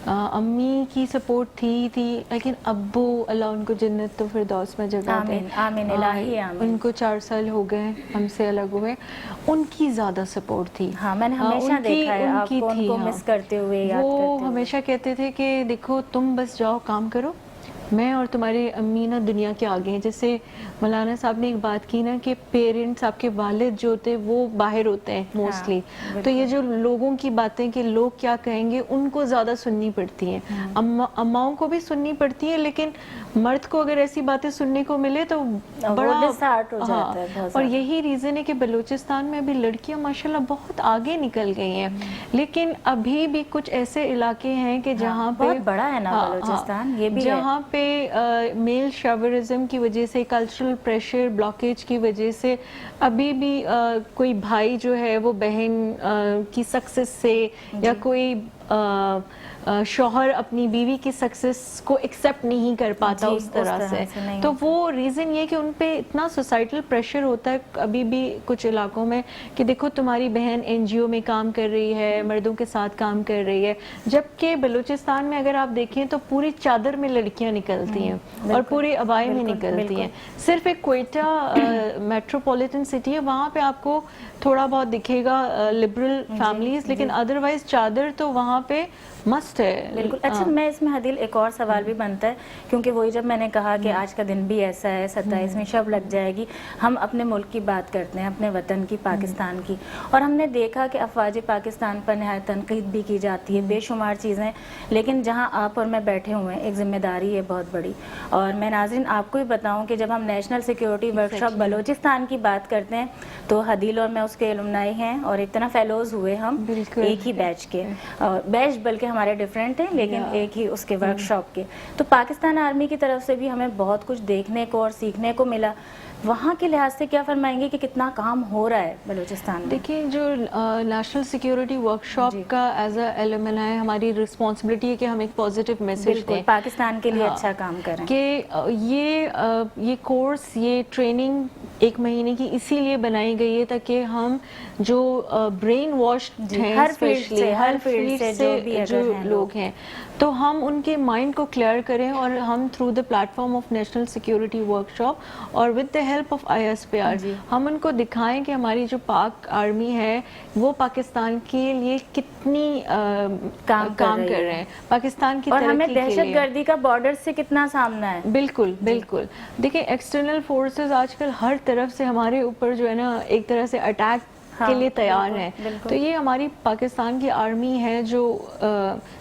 امی کی سپورٹ تھی لیکن ابو اللہ ان کو جنت تو فردوس میں جگہ دے. آمین آمین الہی آمین. ان کو 4 سال ہو گئے ہم سے الگ ہوئے. ان کی زیادہ سپورٹ تھی. ہاں میں نے ہمیشہ دیکھا ہے آپ کو ان کو مس کرتے ہوئے، یاد کرتے ہوئے. وہ ہمیشہ کہتے تھے کہ دیکھو تم بس جاؤ کام کرو، میں اور تمہاری امی نا دنیا کے آگے ہیں. جیسے مولانا صاحب نے ایک بات کی نا کہ پیرنٹس، آپ کے والد جو ہوتے ہیں وہ باہر ہوتے ہیں موسٹلی. تو یہ جو لوگوں کی باتیں کہ لوگ کیا کہیں گے ان کو زیادہ سننی پڑتی ہیں. اماؤں کو بھی سننی پڑتی ہیں لیکن مرد کو اگر ایسی باتیں سننے کو ملے تو بڑا ڈسہارٹ ہو جاتا ہے. اور یہی ریزن ہے کہ بلوچستان میں ابھی لڑکیاں ماشاءاللہ بہت آگے نکل گئی ہیں. لیکن ابھی بھی کچھ ایسے علاقے ہیں کہ جہاں پہ بہت بڑا ہے نا بلوچستان، یہ بھی جہاں پہ میل شاورزم کی وجہ سے، کلچرل پریشر، بلاکیج کی وجہ سے ابھی بھی کوئی بھائی جو ہے وہ بہن کی سکسس سے یا کوئی شوہر اپنی بیوی کی سکسس کو ایکسیپٹ نہیں کر پاتا اس طرح سے. تو وہ ریزن یہ کہ ان پہ اتنا سوسائٹل پریشر ہوتا ہے ابھی بھی کچھ علاقوں میں کہ دیکھو تمہاری بہن NGO میں کام کر رہی ہے، مردوں کے ساتھ کام کر رہی ہے. جبکہ بلوچستان میں اگر آپ دیکھیں تو پوری چادر میں لڑکیاں نکلتی ہیں اور پوری ابائی میں نکلتی ہیں. صرف ایک کوئٹہ میٹروپولیٹن سٹی ہے، وہاں پہ آپ کو تھوڑا بہت دکھے گا لبرل فیملیز، لیکن ادروائز چادر تو وہاں پہ مسٹ ہے. بالکل. اچھا میں اس میں عادل ایک اور سوال بھی بنتا ہے کیونکہ وہی جب میں نے کہا کہ آج کا دن بھی ایسا ہے، 27ویں شب لگ جائے گی، ہم اپنے ملک کی بات کرتے ہیں، اپنے وطن کی، پاکستان کی، اور ہم نے دیکھا کہ افواج پاکستان پر نہایت تنقید بھی کی جاتی ہے، بے شمار چیزیں. لیکن جہاں آپ اور میں بیٹھے ہوئے ہیں ایک ذمہ داری ہے بہت بڑی. اور میں ناظرین آپ کو ہی بتاؤں کہ جب ہم نیشنل سیکیورٹی ورکشاپ بلوچستان کی بات کرتے ہیں تو عادل اور میں اس کے الومنائی ہیں اور اتنا فیلوز ہوئے ہم ایک ہی بیچ کے، بیچ بلکہ ہمارے ڈفرینٹ ہیں لیکن ایک ہی اس کے ورک شاپ کے. تو پاکستان آرمی کی طرف سے بھی ہمیں بہت کچھ دیکھنے کو اور سیکھنے کو ملا. وہاں کے لحاظ سے کیا فرمائیں گے کہ کتنا کام ہو رہا ہے بلوچستان میں؟ دیکھیں جو نیشنل سیکیورٹی ورک شاپ کا ایز اے ایلیمن ہے، ہماری رسپانسبلٹی ہے کہ ہم ایک پازیٹیو میسیج دیں، پاکستان کے لیے اچھا کام کریں. کہ یہ کورس، یہ ٹریننگ 1 مہینے کی اسی لیے بنائی گئی ہے تاکہ ہم جو برین واشڈ ہیں ہر فیلڈ اسپیشلی سے، ہر فیلڈ فیلڈ سے سے جو لوگ ہیں، تو ہم ان کے مائنڈ کو کلیئر کریں، اور ہم through the platform of national security workshop اور with the help of ISPR ہم ان کو دکھائیں کہ ہماری جو پاک آرمی ہے وہ پاکستان کے لیے کتنی کام کر رہے ہیں، پاکستان کی اور ہمیں ترقی کے دہشت لیے۔ گردی کا بارڈر سے کتنا سامنا ہے۔ بالکل بالکل، دیکھیں ایکسٹرنل فورسز آج کل ہر طرف سے ہمارے اوپر جو ہے نا ایک طرح سے اٹیک کے لیے تیار ہیں، تو یہ ہماری پاکستان کی آرمی ہے جو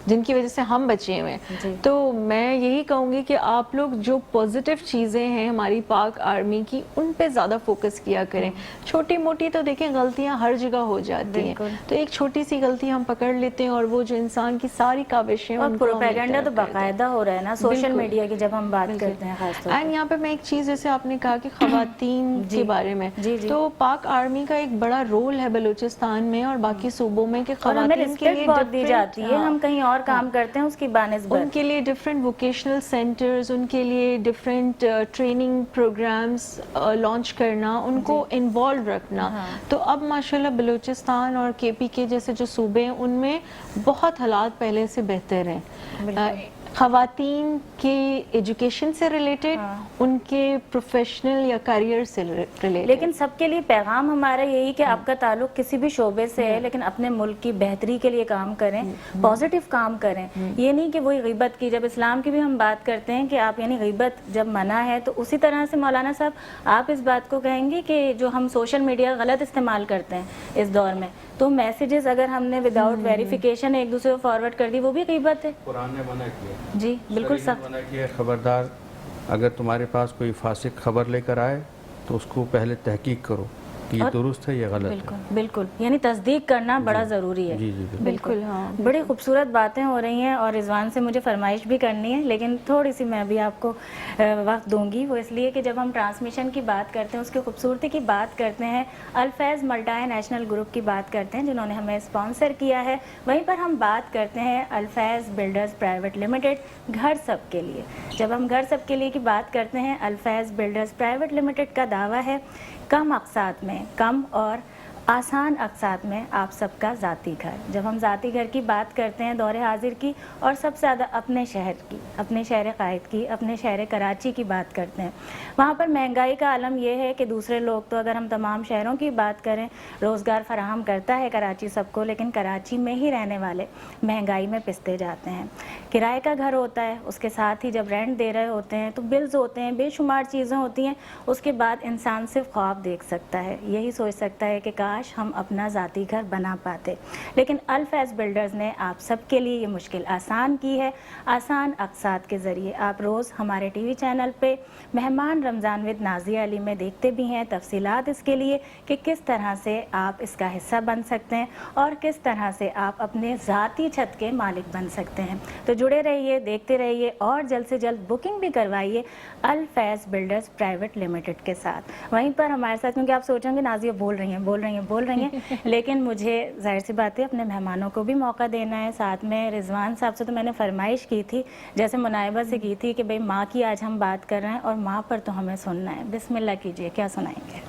جن کی وجہ سے ہم بچے ہوئے ہیں۔ تو میں یہی کہوں گی کہ آپ لوگ جو پازیٹیو چیزیں ہیں ہماری پاک آرمی کی ان پہ زیادہ فوکس کیا کریں۔ چھوٹی موٹی تو دیکھیں غلطیاں ہر جگہ ہو جاتی ہیں، تو ایک چھوٹی سی غلطی ہم پکڑ لیتے ہیں اور وہ جو انسان کی ساری کاوشیں، اور پروپیگنڈا تو باقاعدہ ہو رہا ہے نا سوشل میڈیا کی جب ہم بات کرتے ہیں خاص طور اینڈ یہاں پہ میں ایک چیز جیسے آپ نے کہا کہ خواتین کے بارے میں، تو پاک آرمی کا ایک بڑا رول ہے بلوچستان میں اور باقی صوبوں میں کہ اور ہمیں خواتین کے لیے رسپیکٹ بہت دی جاتی ہے، ہم کہیں اور کام کرتے ہیں اس کی بانسبت ان کے لیے ڈفرینٹ ووکیشنل سینٹرز، ان کے لیے ڈفرینٹ ٹریننگ پروگرامز لانچ کرنا، ان کو انوالو رکھنا۔ تو اب ماشاءاللہ بلوچستان اور KP کے جیسے جو صوبے ہیں ان میں بہت حالات پہلے سے بہتر ہیں، خواتین کے ایجوکیشن سے ریلیٹڈ، ان کے پروفیشنل یا کیریئر سے ریلیٹڈ۔ لیکن سب کے لیے پیغام ہمارا یہی کہ آپ کا تعلق کسی بھی شعبے سے ہے لیکن اپنے ملک کی بہتری کے لیے کام کریں، پازیٹیو کام کریں، یہ نہیں کہ وہی غیبت کی۔ جب اسلام کی بھی ہم بات کرتے ہیں کہ آپ یعنی غیبت جب منع ہے تو اسی طرح سے مولانا صاحب آپ اس بات کو کہیں گے کہ جو ہم سوشل میڈیا غلط استعمال کرتے ہیں اس دور میں، تو میسیجز اگر ہم نے وداؤٹ ویریفیکیشن ایک دوسرے کو فارورڈ کر دی وہ بھی غیبت ہے۔ قرآن نے منع کیا، جی بالکل سخت منع کیا، خبردار اگر تمہارے پاس کوئی فاسق خبر لے کر آئے تو اس کو پہلے تحقیق کرو کہ یہ درست ہے یا غلط ہے۔ بالکل بالکل، یعنی تصدیق کرنا بڑا ضروری ہے۔ جی جی بالکل ہاں، بڑی خوبصورت باتیں ہو رہی ہیں اور رضوان سے مجھے فرمائش بھی کرنی ہے، لیکن تھوڑی سی میں بھی آپ کو وقت دوں گی، وہ اس لیے کہ جب ہم ٹرانسمیشن کی بات کرتے ہیں، اس کی خوبصورتی کی بات کرتے ہیں، الفیض ملٹا نیشنل گروپ کی بات کرتے ہیں جنہوں نے ہمیں اسپانسر کیا ہے، وہیں پر ہم بات کرتے ہیں الفیض بلڈرز پرائیویٹ لمیٹڈ گھر سب کے لیے۔ جب ہم گھر سب کے لیے کی بات کرتے ہیں، الفیض بلڈرز پرائیویٹ لمیٹڈ کا دعویٰ ہے کم اقساط میں، کم اور آسان اقساط میں آپ سب کا ذاتی گھر۔ جب ہم ذاتی گھر کی بات کرتے ہیں دور حاضر کی، اور سب سے زیادہ اپنے شہر کی، اپنے شہر قائد کی، اپنے شہر کراچی کی بات کرتے ہیں، وہاں پر مہنگائی کا عالم یہ ہے کہ دوسرے لوگ تو اگر ہم تمام شہروں کی بات کریں روزگار فراہم کرتا ہے کراچی سب کو، لیکن کراچی میں ہی رہنے والے مہنگائی میں پستے جاتے ہیں۔ کرائے کا گھر ہوتا ہے، اس کے ساتھ ہی جب رینٹ دے رہے ہوتے ہیں تو بلز ہوتے ہیں، بے شمار چیزیں ہوتی ہیں، اس کے بعد انسان صرف خواب دیکھ سکتا ہے، یہی سوچ سکتا ہے کہ کاش ہم اپنا ذاتی گھر بنا پاتے۔ لیکن الفیض بلڈرز نے آپ سب کے لیے یہ مشکل آسان کی ہے۔ آسان اقساط کے ذریعے آپ روز ہمارے ٹی وی چینل پہ مہمان رمضان ود نازیہ علی میں دیکھتے بھی ہیں تفصیلات اس کے لیے کہ کس طرح سے آپ اس کا حصہ بن سکتے ہیں اور کس طرح سے آپ اپنے ذاتی چھت کے مالک بن سکتے ہیں۔ تو جڑے رہیے، دیکھتے رہیے اور جلد سے جلد بکنگ بھی کروائیے الفیض بلڈرز پرائیویٹ لمیٹڈ کے ساتھ۔ وہیں پر ہمارے ساتھ، کیونکہ آپ سوچیں گے نازیہ بول رہی ہیں لیکن مجھے ظاہر سی بات ہے اپنے مہمانوں کو بھی موقع دینا ہے، ساتھ میں رضوان صاحب سے تو میں نے فرمائش کی تھی، جیسے منائبہ سے کی تھی کہ بھئی ماں کی آج ہم بات کر رہے ہیں اور ماں پر تو ہمیں سننا ہے۔ بسم اللہ کیجئے، کیا سنائیں گے؟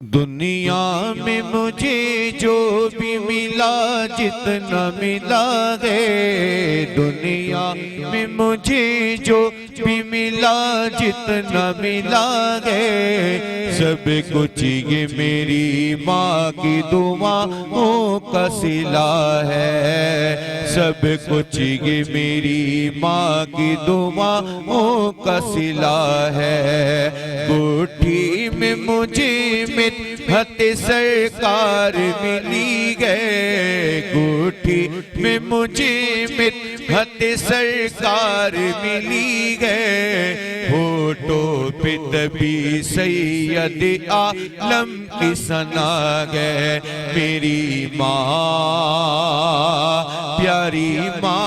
دنیا میں مجھے جو بھی ملا جتنا ملا ہے، دنیا میں مجھے جو بھی ملا جتنا ملا ہے، سب کچھ یہ میری ماں کی دعاؤں کا صلہ ہے، سب کچھ یہ میری ماں کی دعاؤں کا صلہ ہے۔ گٹھی میں مجھے مدحت سرکار ملی ہے، گٹھی میں مجھے مدحت سرکار ملی ہے، ہوٹوں پہ تبھی سید عالم کی ثنا ہے، میری ماں پیاری ماں،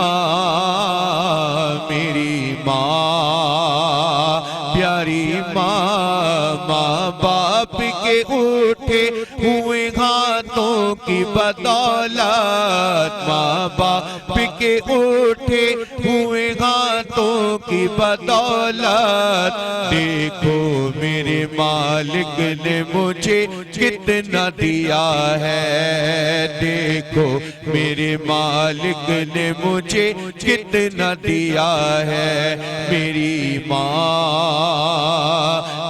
میری ماں پیاری ماں، ماں باپ کے اٹھے ہوئے ہاتھوں کی بدولت، ماں باپ کے اٹھے ہوئے ہاتھوں کی بدولت، دیکھو میرے مالک نے مجھے کتنا دیا ہے، دیکھو میرے مالک نے مجھے کتنا دیا ہے، میری ماں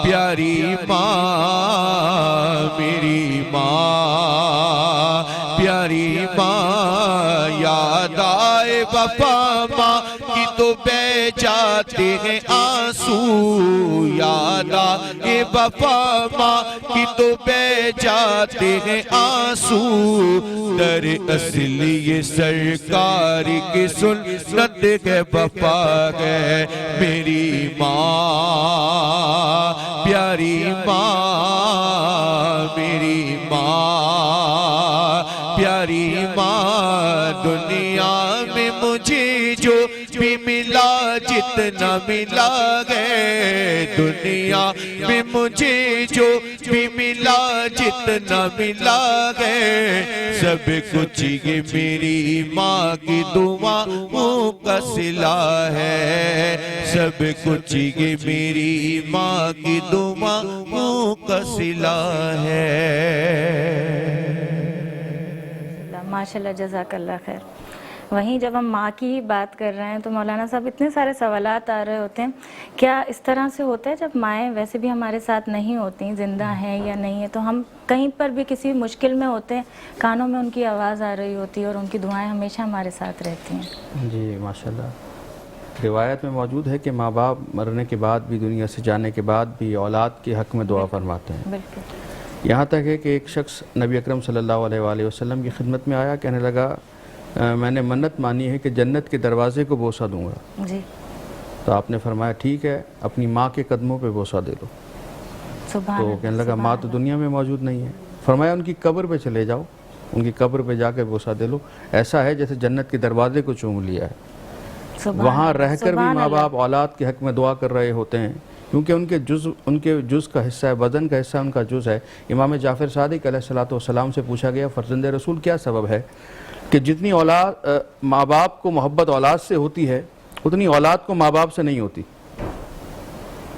پیاری ماں، میری ماں پیاری ماں، یاد آئے وفا ماں کی تو بہہ جاتے ہیں آنسو، یاد آئے وفا ماں کی تو بہہ جاتے ہیں آنسو، در اصل یہ سرکار کی سنت ہے وفا ہے، میری ماں پیاری ماں، میری ماں پیاری ماں، دنیا میں مجھے جو بھی ملا جتنا ملا گئے، دنیا میں مجھے جو بھی ملا جتنا ملا گئے، سب کچھ یہ میری ماں کی دعاؤں کا صلہ ہے، سب کچھ یہ میری ماں کی دعاؤں کا صلہ ہے۔ ماشاءاللہ، جزاک اللہ خیر۔ وہیں جب ہم ماں کی بات کر رہے ہیں تو مولانا صاحب اتنے سارے سوالات آ رہے ہوتے ہیں، کیا اس طرح سے ہوتا ہے جب مائیں ویسے بھی ہمارے ساتھ نہیں ہوتی، زندہ ہیں یا نہیں ہیں، تو ہم کہیں پر بھی کسی مشکل میں ہوتے ہیں، کانوں میں ان کی آواز آ رہی ہوتی ہے اور ان کی دعائیں ہمیشہ ہمارے ساتھ رہتی ہیں؟ جی ماشاءاللہ، روایت میں موجود ہے کہ ماں باپ مرنے کے بعد بھی، دنیا سے جانے کے بعد بھی اولاد کے حق میں دعا فرماتے ہیں۔ بالکل۔ یہاں تک ہے کہ ایک شخص نبی اکرم صلی اللہ علیہ وآلہ وسلم کی خدمت میں آیا، کہنے لگا میں نے منت مانی ہے کہ جنت کے دروازے کو بوسہ دوں گا، جی۔ تو آپ نے فرمایا ٹھیک ہے، اپنی ماں کے قدموں پہ بوسہ دے لو۔ سبحان تو اللہ، کہنے لگا ماں تو سبحان دنیا میں موجود نہیں ہے، فرمایا ان کی قبر پہ چلے جاؤ، ان کی قبر پہ جا کے بوسہ دے لو، ایسا ہے جیسے جنت کے دروازے کو چوم لیا ہے۔ اللہ، سبحان وہاں اللہ، رہ کر بھی سبحان ماں اللہ۔ باپ اولاد کے حق میں دعا کر رہے ہوتے ہیں، کیونکہ ان کے جز کا حصہ ہے، بدن کا حصہ ان کا جز ہے۔ امام جعفر صادق علیہ السلام سے پوچھا گیا، فرزند رسول کیا سبب ہے کہ جتنی اولاد ماں باپ کو محبت اولاد سے ہوتی ہے، اتنی اولاد کو ماں باپ سے نہیں ہوتی؟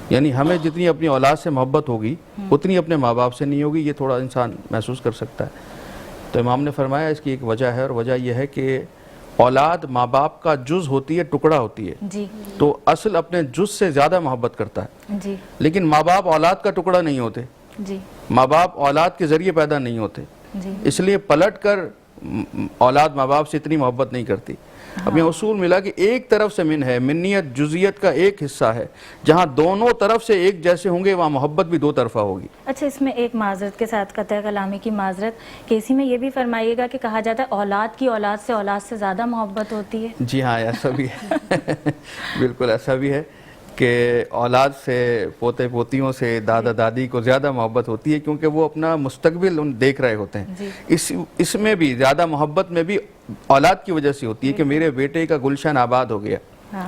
یعنی ہمیں جتنی اپنی اولاد سے محبت ہوگی اتنی اپنے ماں باپ سے نہیں ہوگی، یہ تھوڑا انسان محسوس کر سکتا ہے۔ تو امام نے فرمایا اس کی ایک وجہ ہے، اور وجہ یہ ہے کہ اولاد ماں باپ کا جز ہوتی ہے، ٹکڑا ہوتی ہے، جی تو اصل اپنے جز سے زیادہ محبت کرتا ہے، جی لیکن ماں باپ اولاد کا ٹکڑا نہیں ہوتے، جی ماں باپ اولاد کے ذریعے پیدا نہیں ہوتے، جی۔ اس لیے پلٹ کر اولاد ماں باپ سے اتنی محبت نہیں کرتی۔ اب یہ اصول ملا کہ ایک طرف سے من ہے، منیت جزیت کا ایک حصہ ہے، جہاں دونوں طرف سے ایک جیسے ہوں گے وہاں محبت بھی دو طرفہ ہوگی۔ اچھا، اس میں ایک معذرت کے ساتھ قطع کلامی کی معذرت، کہ اسی میں یہ بھی فرمائیے گا کہ کہا جاتا ہے اولاد کی اولاد سے زیادہ محبت ہوتی ہے؟ جی ہاں، ایسا بھی ہے، بالکل ایسا بھی ہے کہ اولاد سے، پوتے پوتیوں سے، دادا دادی کو زیادہ محبت ہوتی ہے، کیونکہ وہ اپنا مستقبل دیکھ رہے ہوتے ہیں۔ جی۔ اس میں بھی زیادہ محبت میں بھی اولاد کی وجہ سے ہوتی ہے کہ میرے بیٹے کا گلشن آباد ہو گیا،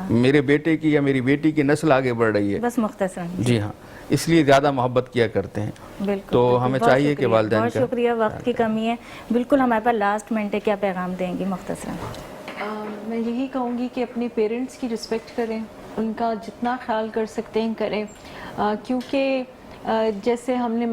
میرے بیٹے کی یا میری بیٹی کی نسل آگے بڑھ رہی ہے۔ بس مختصراً جی ہاں، اس لیے زیادہ محبت کیا کرتے ہیں۔ بالکل، تو بالکل، ہمیں بہت چاہیے کہ شکریہ، والدین بہت کا شکریہ، وقت کی کمی ہے، بالکل ہمارے پاس لاسٹ منٹ ہے، کیا پیغام دیں گی مختصراً؟ میں یہی کہوں گی کہ اپنے پیرنٹس کی رسپیکٹ کریں، ان کا جتنا خیال کر سکتے ہیں کریں، کیونکہ جیسے ہم نے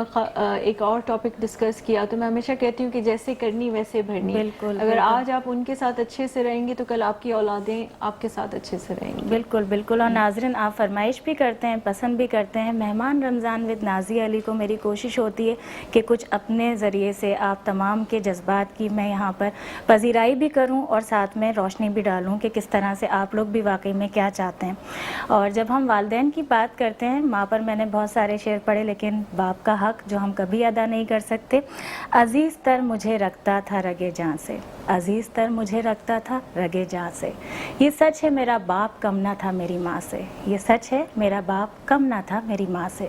ایک اور ٹاپک ڈسکس کیا، تو میں ہمیشہ کہتی ہوں کہ جیسے کرنی ویسے بھرنی۔ بالکل، اگر آج آپ ان کے ساتھ اچھے سے رہیں گے تو کل آپ کی اولادیں آپ کے ساتھ اچھے سے رہیں گی۔ بالکل بالکل، اور ناظرین آپ فرمائش بھی کرتے ہیں، پسند بھی کرتے ہیں۔ مہمان رمضان ود نازیہ علی کو میری کوشش ہوتی ہے کہ کچھ اپنے ذریعے سے آپ تمام کے جذبات کی میں یہاں پر پذیرائی بھی کروں اور ساتھ میں روشنی بھی ڈالوں کہ کس طرح سے آپ لوگ بھی واقعی میں کیا چاہتے ہیں۔ اور جب ہم والدین کی بات کرتے ہیں، ماں پر میں نے بہت سارے شعر پڑھے، لیکن باپ کا حق جو ہم کبھی ادا نہیں کر سکتے۔ عزیز تر مجھے رکھتا تھا رگے جاں سے، عزیز تر مجھے رکھتا تھا رگے جاں سے، یہ سچ ہے میرا باپ کم نہ تھا میری ماں سے، یہ سچ ہے میرا باپ کم نہ تھا میری ماں سے۔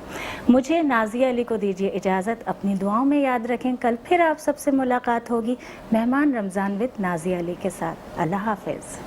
مجھے نازیہ علی کو دیجیے اجازت، اپنی دعاؤں میں یاد رکھیں، کل پھر آپ سب سے ملاقات ہوگی مہمان رمضان ود نازیہ علی کے ساتھ۔ اللہ حافظ۔